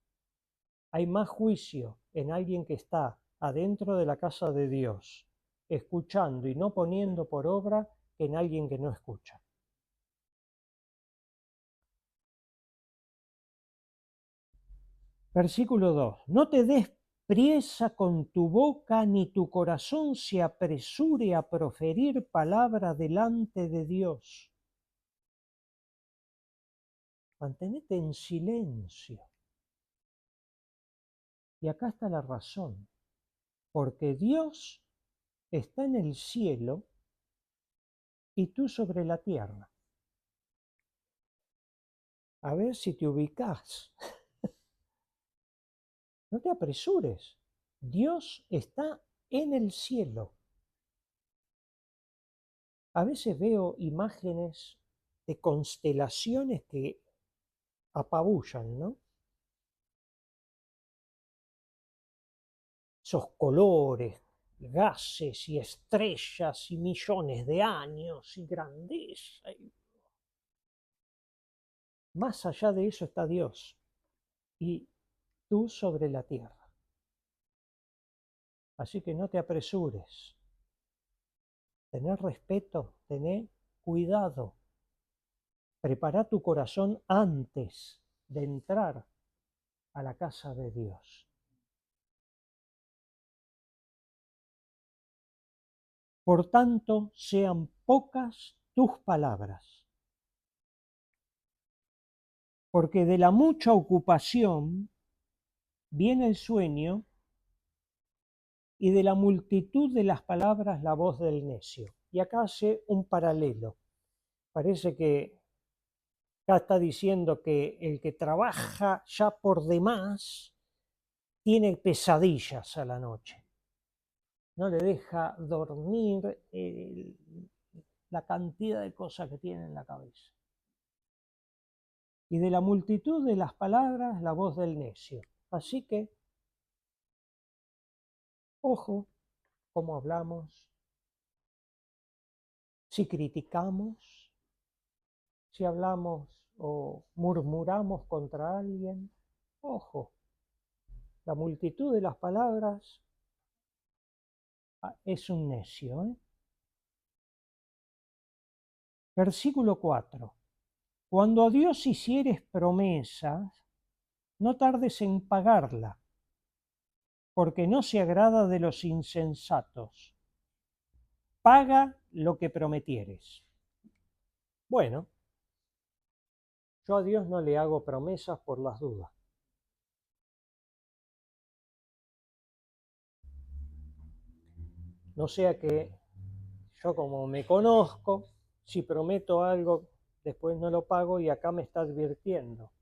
Hay más juicio en alguien que está adentro de la casa de Dios, escuchando y no poniendo por obra, que en alguien que no escucha. Versículo 2. No te des priesa con tu boca, ni tu corazón se apresure a proferir palabra delante de Dios. Mantenete en silencio. Y acá está la razón. Porque Dios está en el cielo y tú sobre la tierra. A ver si te ubicás. No te apresures. Dios está en el cielo. A veces veo imágenes de constelaciones que apabullan, ¿no? Esos colores, gases y estrellas y millones de años y grandeza. Más allá de eso está Dios y tú sobre la tierra. Así que no te apresures. Tener respeto, tener cuidado. Prepara tu corazón antes de entrar a la casa de Dios. Por tanto, sean pocas tus palabras, porque de la mucha ocupación viene el sueño y de la multitud de las palabras la voz del necio. Y acá hace un paralelo. Parece que Acá está diciendo que el que trabaja ya por demás tiene pesadillas a la noche. No le deja dormir la cantidad de cosas que tiene en la cabeza. Y de la multitud de las palabras, la voz del necio. Así que, ojo, cómo hablamos, si criticamos, si hablamos o murmuramos contra alguien, ojo, la multitud de las palabras es un necio. Versículo 4. Cuando a Dios hicieres promesas, no tardes en pagarla, porque no se agrada de los insensatos. Paga lo que prometieres. Bueno, yo a Dios no le hago promesas por las dudas. No sea que yo, como me conozco, si prometo algo, después no lo pago y acá me está advirtiendo.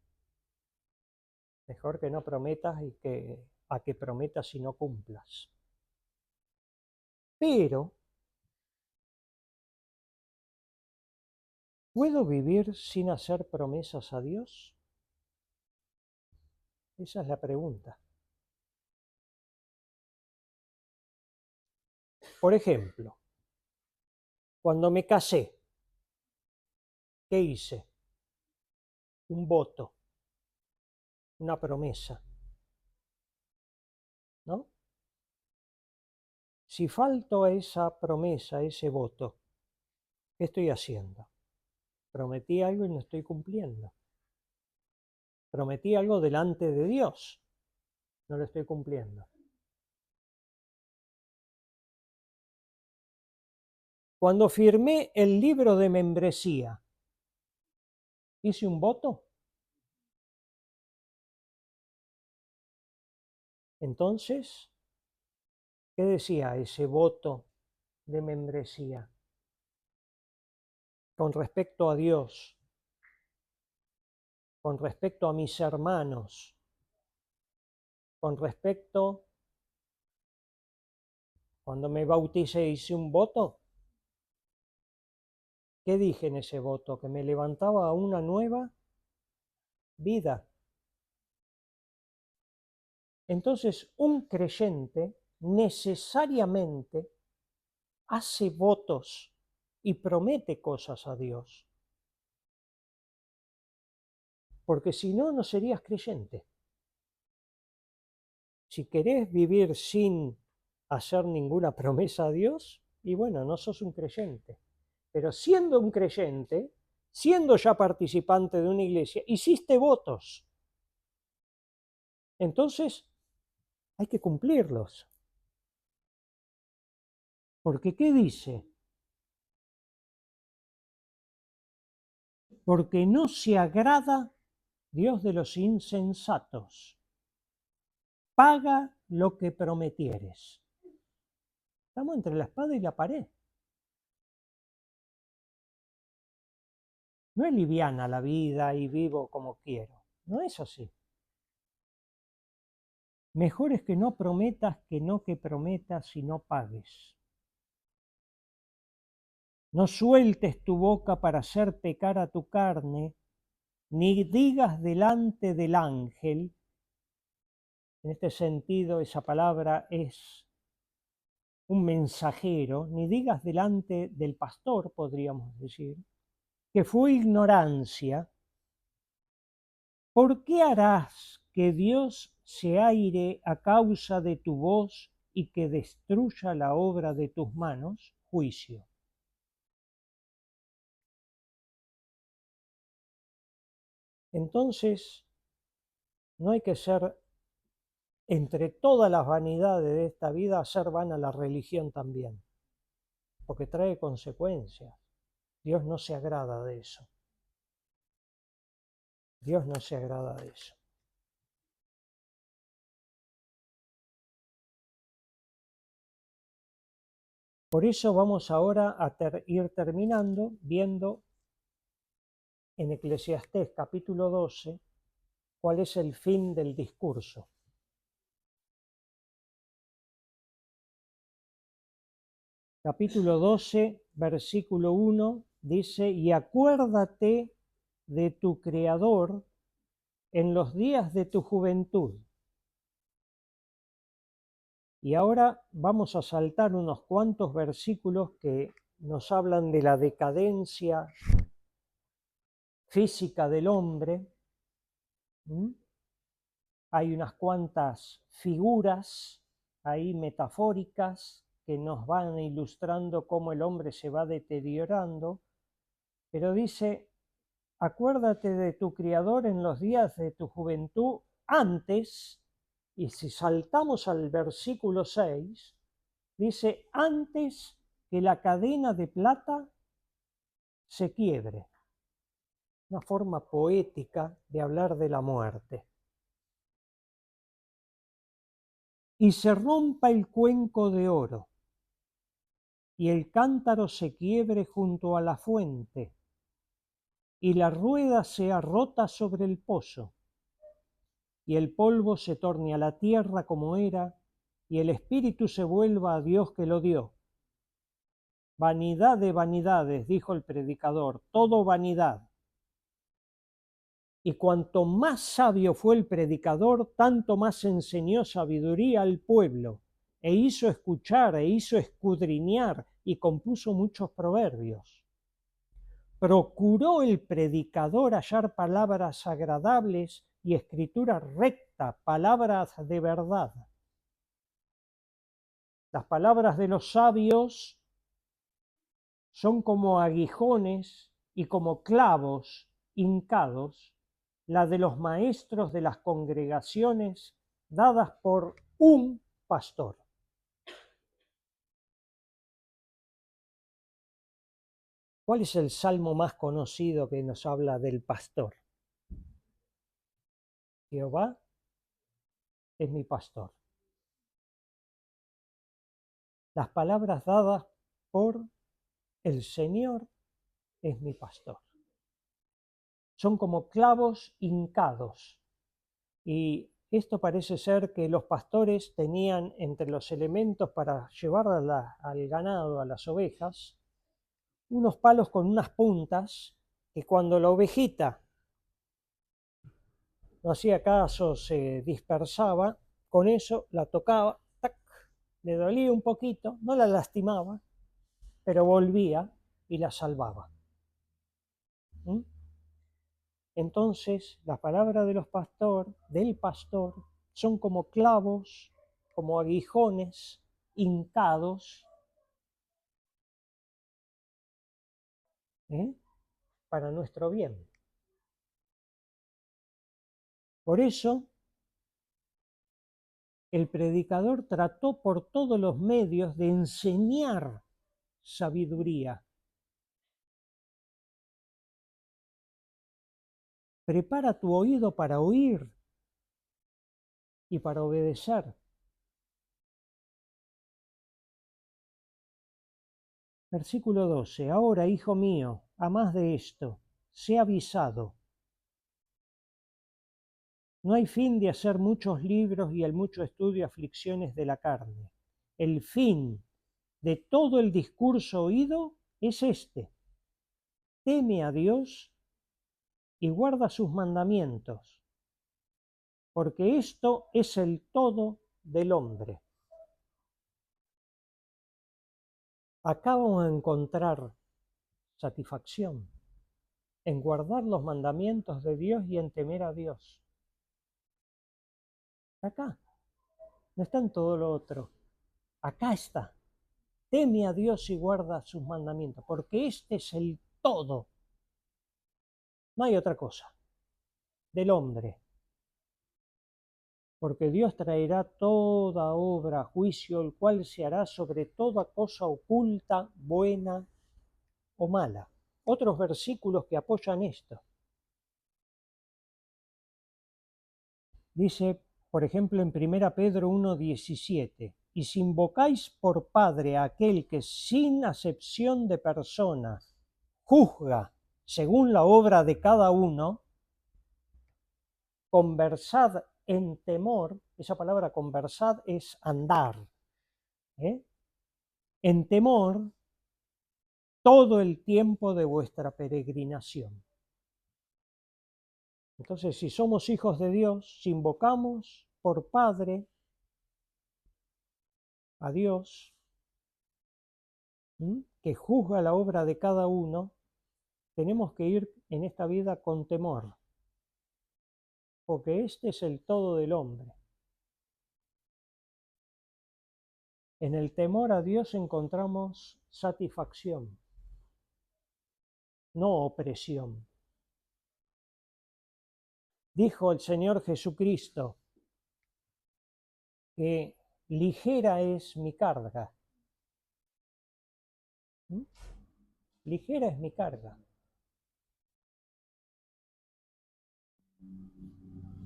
Mejor que no prometas y a que prometas y no cumplas. Pero, ¿puedo vivir sin hacer promesas a Dios? Esa es la pregunta. Por ejemplo, cuando me casé, ¿qué hice? Un voto, una promesa, ¿no? Si falto a esa promesa, a ese voto, ¿qué estoy haciendo? Prometí algo y no estoy cumpliendo. Prometí algo delante de Dios, no lo estoy cumpliendo. Cuando firmé el libro de membresía, ¿hice un voto? Entonces, ¿qué decía ese voto de membresía con respecto a Dios, con respecto a mis hermanos, con respecto, cuando me bauticé, hice un voto? ¿Qué dije en ese voto? Que me levantaba a una nueva vida. Entonces, un creyente necesariamente hace votos y promete cosas a Dios. Porque si no, no serías creyente. Si querés vivir sin hacer ninguna promesa a Dios, y bueno, no sos un creyente. Pero siendo un creyente, siendo ya participante de una iglesia, hiciste votos. Entonces, hay que cumplirlos. Porque ¿qué dice? Porque no se agrada Dios de los insensatos. Paga lo que prometieres. Estamos entre la espada y la pared. No es liviana la vida y vivo como quiero. No es así. Mejor es que no prometas que no que prometas y no pagues. No sueltes tu boca para hacer pecar a tu carne, ni digas delante del ángel. En este sentido, esa palabra es un mensajero, ni digas delante del pastor, podríamos decir, que fue ignorancia. ¿Por qué harás que Dios se aire a causa de tu voz y que destruya la obra de tus manos? Juicio. Entonces, no hay que ser, entre todas las vanidades de esta vida, hacer vana la religión también, porque trae consecuencias. Dios no se agrada de eso. Dios no se agrada de eso. Por eso vamos ahora a ir terminando viendo en Eclesiastés capítulo 12 cuál es el fin del discurso. Capítulo 12, versículo 1 dice: y acuérdate de tu Creador en los días de tu juventud. Y ahora vamos a saltar unos cuantos versículos que nos hablan de la decadencia física del hombre. Hay unas cuantas figuras ahí metafóricas que nos van ilustrando cómo el hombre se va deteriorando, pero dice: acuérdate de tu Criador en los días de tu juventud antes, y si saltamos al versículo 6, dice: antes que la cadena de plata se quiebre. Una forma poética de hablar de la muerte. Y se rompa el cuenco de oro, y el cántaro se quiebre junto a la fuente, y la rueda sea rota sobre el pozo, y el polvo se torne a la tierra como era, y el espíritu se vuelva a Dios que lo dio. Vanidad de vanidades, dijo el predicador, todo vanidad. Y cuanto más sabio fue el predicador, tanto más enseñó sabiduría al pueblo, e hizo escuchar, e hizo escudriñar, y compuso muchos proverbios. Procuró el predicador hallar palabras agradables y escritura recta, palabras de verdad. Las palabras de los sabios son como aguijones y como clavos hincados, la de los maestros de las congregaciones dadas por un pastor. ¿Cuál es el salmo más conocido que nos habla del pastor? Jehová es mi pastor. Las palabras dadas por el Señor es mi pastor. Son como clavos hincados. Y esto parece ser que los pastores tenían entre los elementos para llevar al ganado, a las ovejas, unos palos con unas puntas que cuando la ovejita no hacía caso, se dispersaba, con eso la tocaba, ¡tac!, le dolía un poquito, no la lastimaba, pero volvía y la salvaba. Entonces, las palabras de del pastor, son como clavos, como aguijones hincados, para nuestro bien. Por eso, el predicador trató por todos los medios de enseñar sabiduría. Prepara tu oído para oír y para obedecer. Versículo 12. Ahora, hijo mío, a más de esto, sé avisado. No hay fin de hacer muchos libros y el mucho estudio aflicciones de la carne. El fin de todo el discurso oído es este: teme a Dios y guarda sus mandamientos, porque esto es el todo del hombre. Acá vamos a encontrar satisfacción en guardar los mandamientos de Dios y en temer a Dios. Acá, no está en todo lo otro. Acá está. Teme a Dios y guarda sus mandamientos, porque este es el todo. No hay otra cosa del hombre. Porque Dios traerá toda obra a juicio, el cual se hará sobre toda cosa oculta, buena o mala. Otros versículos que apoyan esto. Dice, por ejemplo, en 1 Pedro 1:17, y si invocáis por Padre a aquel que sin acepción de persona juzga según la obra de cada uno, conversad en temor. Esa palabra conversad es andar, ¿eh? En temor todo el tiempo de vuestra peregrinación. Entonces, si somos hijos de Dios, si invocamos por Padre a Dios, que juzga la obra de cada uno, tenemos que ir en esta vida con temor, porque este es el todo del hombre. En el temor a Dios encontramos satisfacción, no opresión. Dijo el Señor Jesucristo que ligera es mi carga. Ligera es mi carga.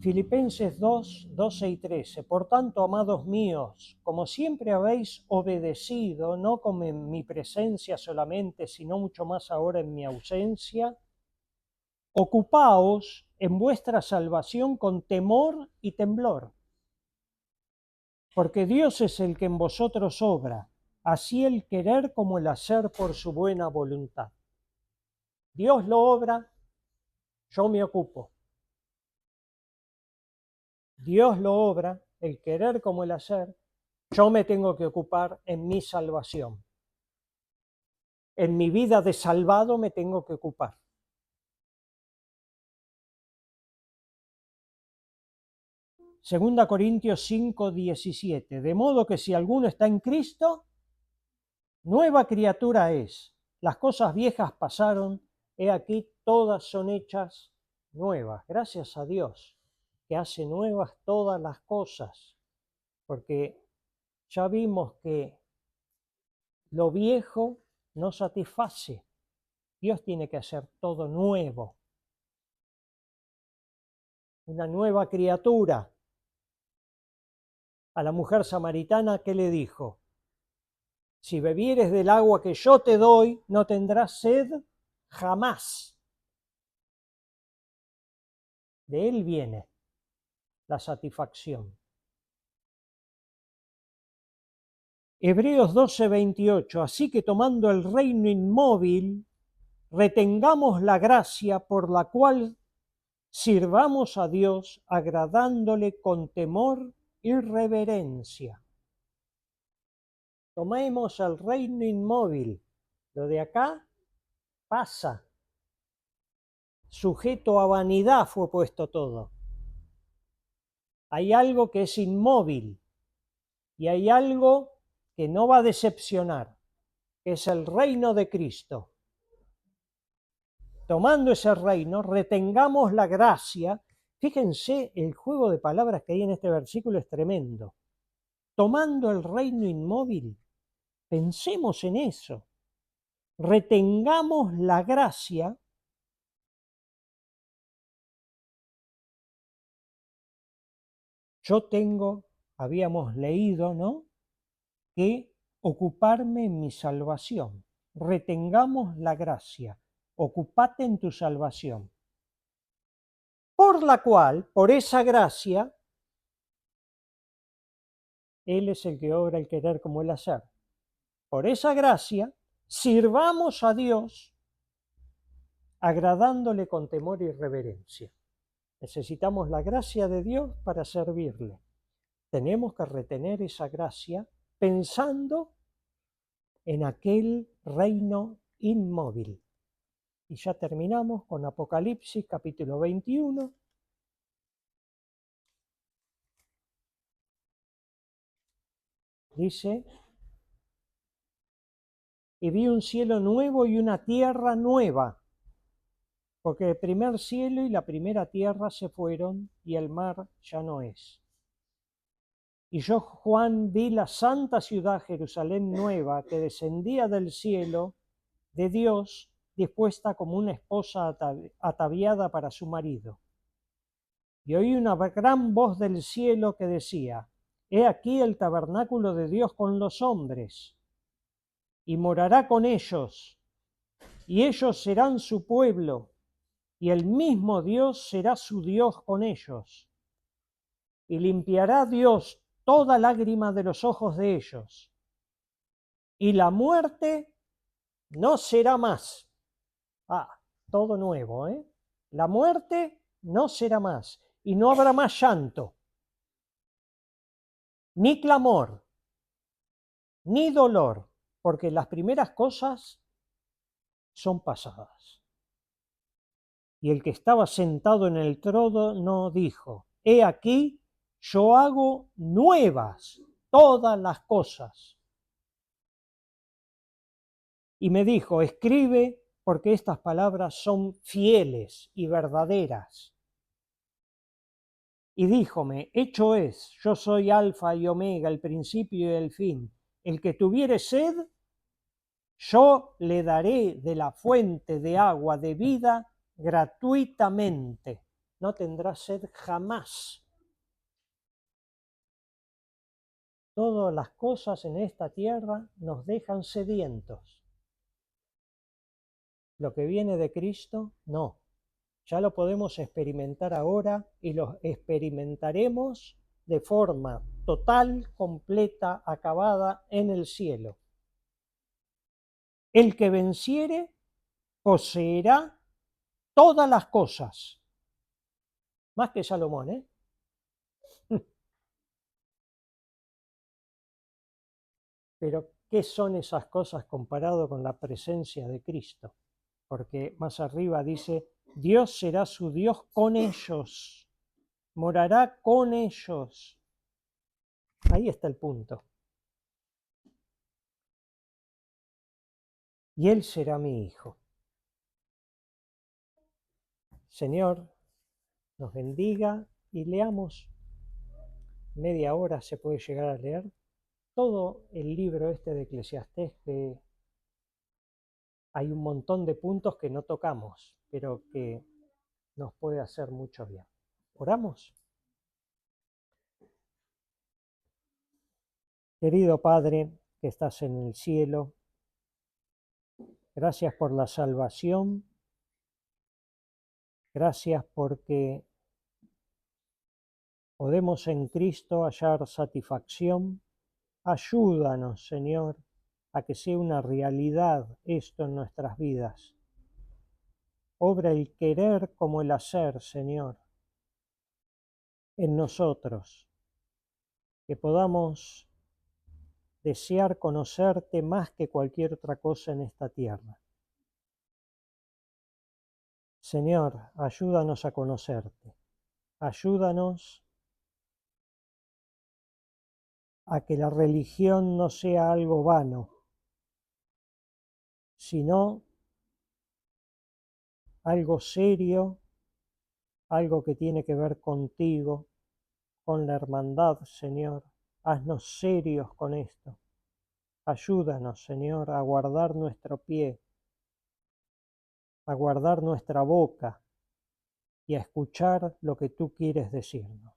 Filipenses 2, 12 y 13. Por tanto, amados míos, como siempre habéis obedecido, no como en mi presencia solamente, sino mucho más ahora en mi ausencia, ocupaos en vuestra salvación con temor y temblor, porque Dios es el que en vosotros obra, así el querer como el hacer por su buena voluntad. Dios lo obra, yo me ocupo. Dios lo obra, el querer como el hacer, yo me tengo que ocupar en mi salvación. En mi vida de salvado me tengo que ocupar. Segunda Corintios 5, 17. De modo que si alguno está en Cristo, nueva criatura es. Las cosas viejas pasaron, he aquí todas son hechas nuevas. Gracias a Dios que hace nuevas todas las cosas, porque ya vimos que lo viejo no satisface. Dios tiene que hacer todo nuevo. Una nueva criatura. A la mujer samaritana, ¿qué le dijo? Si bebieres del agua que yo te doy, no tendrás sed jamás. De él viene la satisfacción. Hebreos 12, 28. Así que tomando el reino inmóvil, retengamos la gracia por la cual sirvamos a Dios agradándole con temor y reverencia. Tomemos el reino inmóvil. Lo de acá pasa. Sujeto a vanidad fue puesto todo. Hay algo que es inmóvil y hay algo que no va a decepcionar, que es el reino de Cristo. Tomando ese reino, retengamos la gracia. Fíjense, el juego de palabras que hay en este versículo es tremendo. Tomando el reino inmóvil, pensemos en eso. Retengamos la gracia. Yo tengo, habíamos leído, ¿no?, que ocuparme en mi salvación. Retengamos la gracia. Ocúpate en tu salvación. Por la cual, por esa gracia, Él es el que obra el querer como el hacer. Por esa gracia, sirvamos a Dios agradándole con temor y reverencia. Necesitamos la gracia de Dios para servirle. Tenemos que retener esa gracia pensando en aquel reino inmóvil. Y ya terminamos con Apocalipsis capítulo 21. Dice, y vi un cielo nuevo y una tierra nueva, porque el primer cielo y la primera tierra se fueron y el mar ya no es. Y yo, Juan, vi la santa ciudad Jerusalén nueva que descendía del cielo de Dios, dispuesta como una esposa ataviada para su marido. Y oí una gran voz del cielo que decía, he aquí el tabernáculo de Dios con los hombres, y morará con ellos, y ellos serán su pueblo, y el mismo Dios será su Dios con ellos. Y limpiará Dios toda lágrima de los ojos de ellos. Y la muerte no será más. Todo nuevo, ¿eh? La muerte no será más, y no habrá más llanto, ni clamor, ni dolor, porque las primeras cosas son pasadas. Y el que estaba sentado en el trono dijo: He aquí, yo hago nuevas todas las cosas. Y me dijo: escribe, porque estas palabras son fieles y verdaderas. Y díjome: hecho es, yo soy Alfa y Omega, el principio y el fin. El que tuviere sed, yo le daré de la fuente de agua de vida gratuitamente. No tendrá sed jamás. Todas las cosas en esta tierra nos dejan sedientos. Lo que viene de Cristo, no. Ya lo podemos experimentar ahora y lo experimentaremos de forma total, completa, acabada en el cielo. El que venciere poseerá todas las cosas. Más que Salomón, ¿eh? Pero, ¿qué son esas cosas comparado con la presencia de Cristo? Porque más arriba dice: Dios será su Dios con ellos, morará con ellos. Ahí está el punto. Y Él será mi hijo. Señor, nos bendiga y leamos. Media hora se puede llegar a leer todo el libro este de Eclesiastés, que hay un montón de puntos que no tocamos, pero que nos puede hacer mucho bien. ¿Oramos? Querido Padre que estás en el cielo, gracias por la salvación, gracias porque podemos en Cristo hallar satisfacción. Ayúdanos, Señor, a que sea una realidad esto en nuestras vidas. Obra el querer como el hacer, Señor, en nosotros, que podamos desear conocerte más que cualquier otra cosa en esta tierra. Señor, ayúdanos a conocerte, ayúdanos a que la religión no sea algo vano, sino algo serio, algo que tiene que ver contigo, con la hermandad, Señor. Haznos serios con esto. Ayúdanos, Señor, a guardar nuestro pie, a guardar nuestra boca y a escuchar lo que tú quieres decirnos.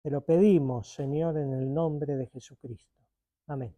Te lo pedimos, Señor, en el nombre de Jesucristo. Amén.